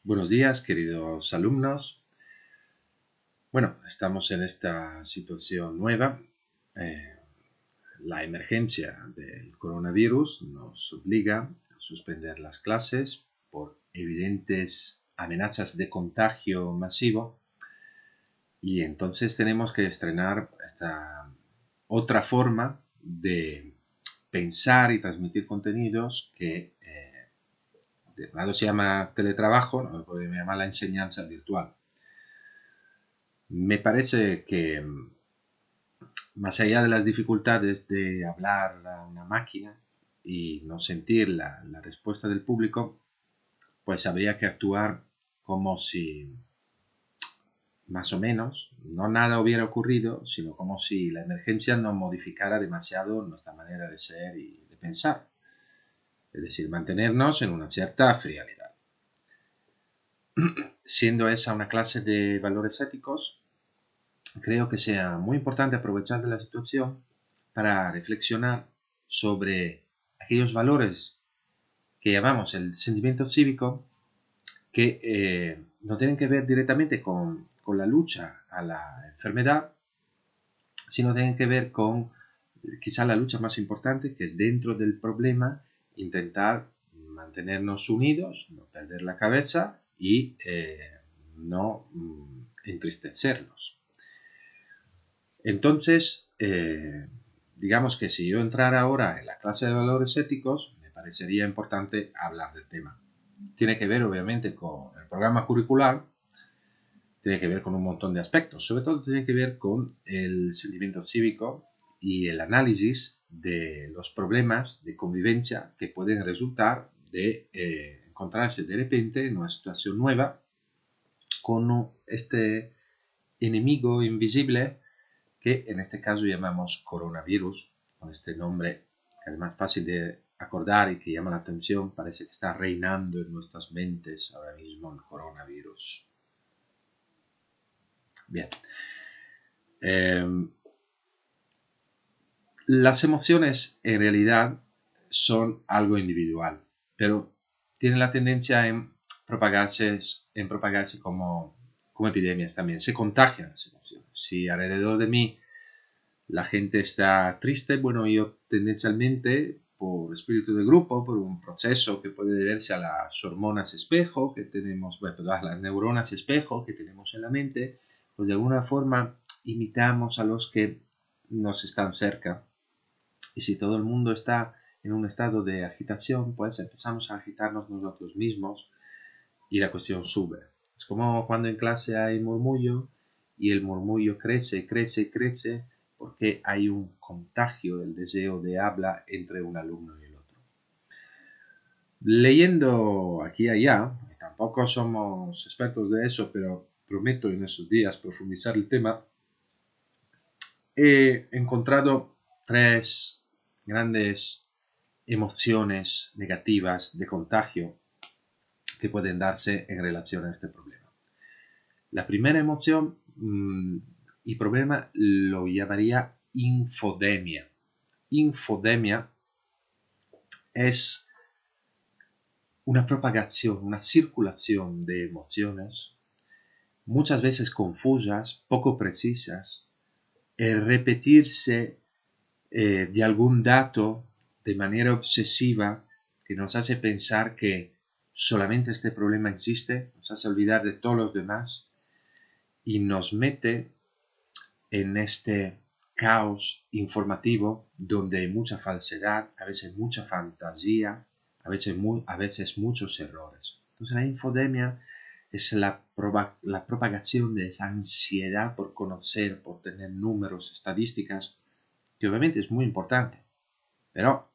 Buenos días, queridos alumnos. Bueno, estamos en esta situación nueva. La emergencia del coronavirus nos obliga a suspender las clases por evidentes amenazas de contagio masivo y entonces tenemos que estrenar esta otra forma de pensar y transmitir contenidos que de un lado se llama teletrabajo, no se puede llamar la enseñanza virtual. Me parece que más allá de las dificultades de hablar a una máquina y no sentir la respuesta del público, pues habría que actuar como si más o menos no nada hubiera ocurrido, sino como si la emergencia no modificara demasiado nuestra manera de ser y de pensar. Es decir, mantenernos en una cierta frialdad. Siendo esa una clase de valores éticos, creo que sea muy importante aprovechar de la situación para reflexionar sobre aquellos valores que llamamos el sentimiento cívico, que no tienen que ver directamente con la lucha a la enfermedad, sino tienen que ver con quizá la lucha más importante, que es dentro del problema intentar mantenernos unidos, no perder la cabeza y no entristecernos. Entonces, digamos que si yo entrara ahora en la clase de valores éticos, me parecería importante hablar del tema. Tiene que ver, obviamente, con el programa curricular, tiene que ver con un montón de aspectos, sobre todo tiene que ver con el sentimiento cívico y el análisis de los problemas de convivencia que pueden resultar de encontrarse de repente en una situación nueva con este enemigo invisible que en este caso llamamos coronavirus, con este nombre que es más fácil de acordar y que llama la atención. Parece que está reinando en nuestras mentes ahora mismo el coronavirus. Bien. Las emociones en realidad son algo individual, pero tienen la tendencia en propagarse como epidemias también. Se contagian las emociones. Si alrededor de mí la gente está triste, bueno, yo tendencialmente, por espíritu de grupo, por un proceso que puede deberse a las hormonas espejo que tenemos, bueno, a las neuronas espejo que tenemos en la mente, pues de alguna forma imitamos a los que nos están cerca. Y si todo el mundo está en un estado de agitación, pues empezamos a agitarnos nosotros mismos y la cuestión sube. Es como cuando en clase hay murmullo y el murmullo crece, crece, crece, porque hay un contagio del deseo de habla entre un alumno y el otro. Leyendo aquí y allá, tampoco somos expertos de eso, pero prometo en esos días profundizar el tema, he encontrado tres grandes emociones negativas de contagio que pueden darse en relación a este problema. La primera emoción y problema lo llamaría infodemia. Infodemia es una propagación, una circulación de emociones, muchas veces confusas, poco precisas, el repetirse de algún dato de manera obsesiva que nos hace pensar que solamente este problema existe, nos hace olvidar de todos los demás y nos mete en este caos informativo donde hay mucha falsedad, a veces mucha fantasía, a veces muchos errores. Entonces la infodemia es la propagación de esa ansiedad por conocer, por tener números, estadísticas, que obviamente es muy importante, pero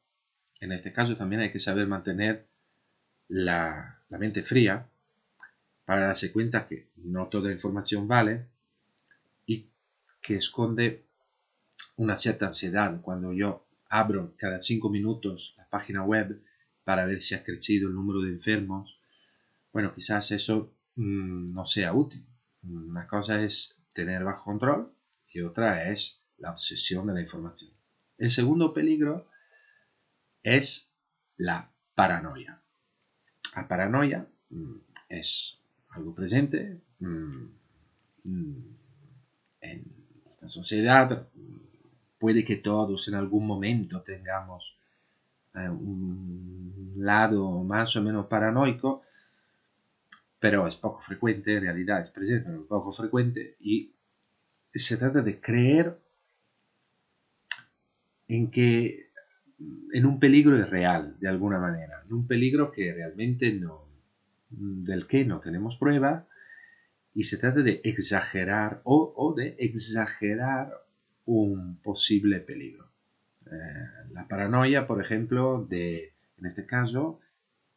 en este caso también hay que saber mantener la mente fría para darse cuenta que no toda información vale y que esconde una cierta ansiedad. Cuando yo abro cada 5 minutos la página web para ver si ha crecido el número de enfermos, bueno, quizás eso no sea útil. Una cosa es tener bajo control y otra es la obsesión de la información. El segundo peligro es la paranoia. La paranoia es algo presente en nuestra sociedad. Puede que todos en algún momento tengamos un lado más o menos paranoico, pero es poco frecuente, en realidad es presente, pero poco frecuente, y se trata de creer en un peligro irreal, de alguna manera, en un peligro que realmente del que no tenemos prueba, y se trata de exagerar o de exagerar un posible peligro. La paranoia, por ejemplo, en este caso,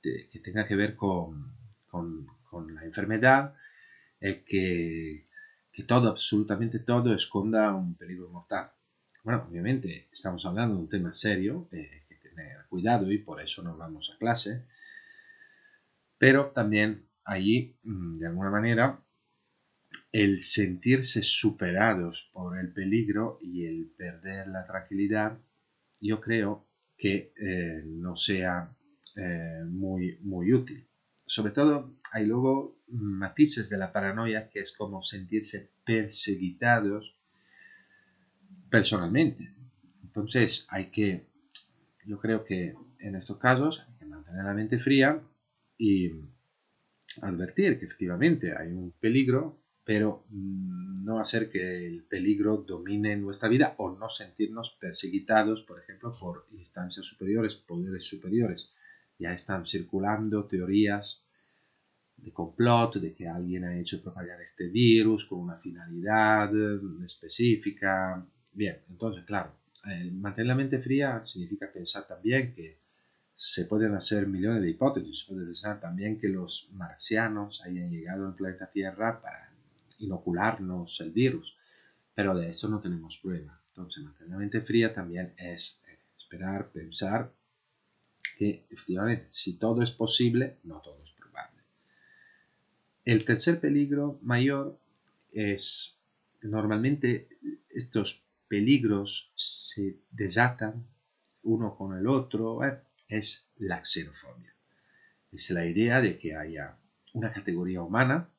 que tenga que ver con la enfermedad, que todo, absolutamente todo, esconda un peligro mortal. Bueno, obviamente estamos hablando de un tema serio, hay que tener cuidado y por eso no vamos a clase, pero también allí, de alguna manera, el sentirse superados por el peligro y el perder la tranquilidad, yo creo que no sea muy, muy útil. Sobre todo hay luego matices de la paranoia que es como sentirse perseguidos personalmente. Entonces yo creo que en estos casos hay que mantener la mente fría y advertir que efectivamente hay un peligro, pero no hacer que el peligro domine nuestra vida o no sentirnos perseguidos, por ejemplo, por instancias superiores, poderes superiores. Ya están circulando teorías de complot, de que alguien ha hecho propagar este virus con una finalidad específica. Bien, entonces, claro, mantener la mente fría significa pensar también que se pueden hacer millones de hipótesis. Se puede pensar también que los marcianos hayan llegado al planeta Tierra para inocularnos el virus, pero de esto no tenemos prueba. Entonces, mantener la mente fría también es esperar, pensar que efectivamente, si todo es posible, no todo es probable. El tercer peligro mayor es normalmente estos peligros se desatan uno con el otro, es la xenofobia. Es la idea de que haya una categoría humana,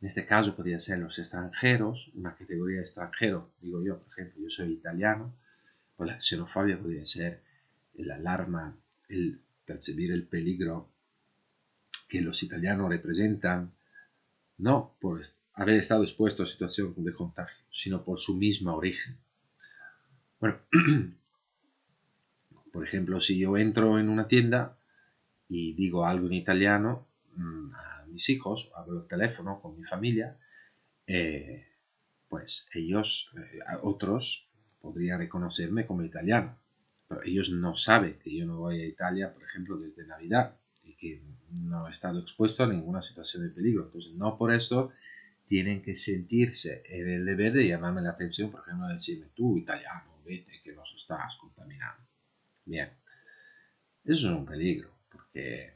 en este caso podría ser los extranjeros, una categoría de extranjero, digo yo, por ejemplo, yo soy italiano, pues la xenofobia podría ser el alarma, el percibir el peligro que los italianos representan, no por haber estado expuesto a situación de contagio, sino por su mismo origen. Bueno, por ejemplo, si yo entro en una tienda y digo algo en italiano a mis hijos, hablo el teléfono con mi familia, pues ellos, otros, podrían reconocerme como italiano, pero ellos no saben que yo no voy a Italia, por ejemplo, desde Navidad y que no he estado expuesto a ninguna situación de peligro. Entonces, no por eso tienen que sentirse en el deber de llamarme la atención, por ejemplo, decirme, tú italiano, vete, que nos estás contaminando. Bien, eso es un peligro, porque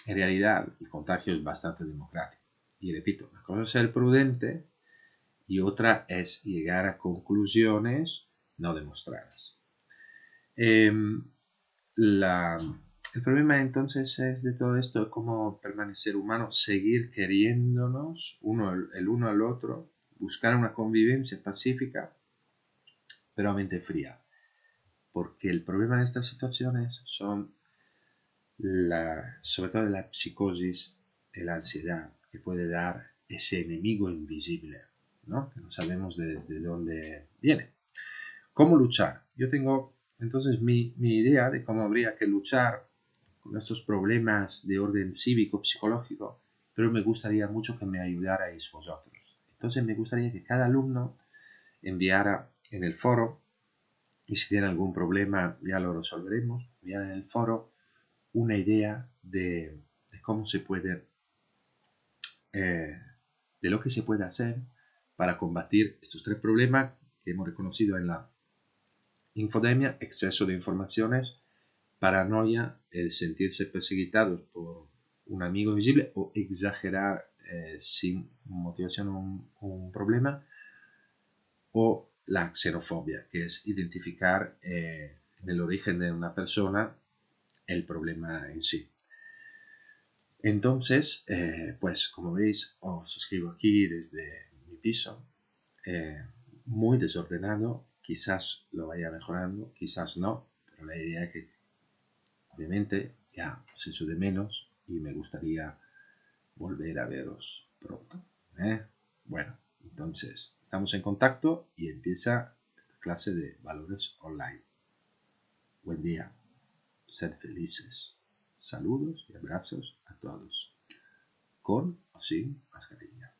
en realidad el contagio es bastante democrático. Y repito, una cosa es ser prudente y otra es llegar a conclusiones no demostradas. El problema entonces es de todo esto, cómo permanecer humano, seguir queriéndonos el uno al otro, buscar una convivencia pacífica, pero a mente fría. Porque el problema de estas situaciones son sobre todo la psicosis y la ansiedad que puede dar ese enemigo invisible, ¿no? Que no sabemos desde dónde viene. ¿Cómo luchar? Yo tengo entonces mi idea de cómo habría que luchar con estos problemas de orden cívico-psicológico, pero me gustaría mucho que me ayudarais vosotros. Entonces me gustaría que cada alumno enviara en el foro, y si tiene algún problema ya lo resolveremos, enviar en el foro una idea de cómo se puede, de lo que se puede hacer para combatir estos tres problemas que hemos reconocido en la infodemia: exceso de informaciones, paranoia, el sentirse perseguidos por un amigo invisible o exagerar sin motivación un problema, o la xenofobia, que es identificar en el origen de una persona el problema en sí. Entonces, pues como veis, os escribo aquí desde mi piso, muy desordenado, quizás lo vaya mejorando, quizás no, pero la idea es que obviamente ya os echo de menos y me gustaría volver a veros pronto. Bueno, entonces estamos en contacto y empieza esta clase de valores online. Buen día, sed felices. Saludos y abrazos a todos, con o sin mascarilla.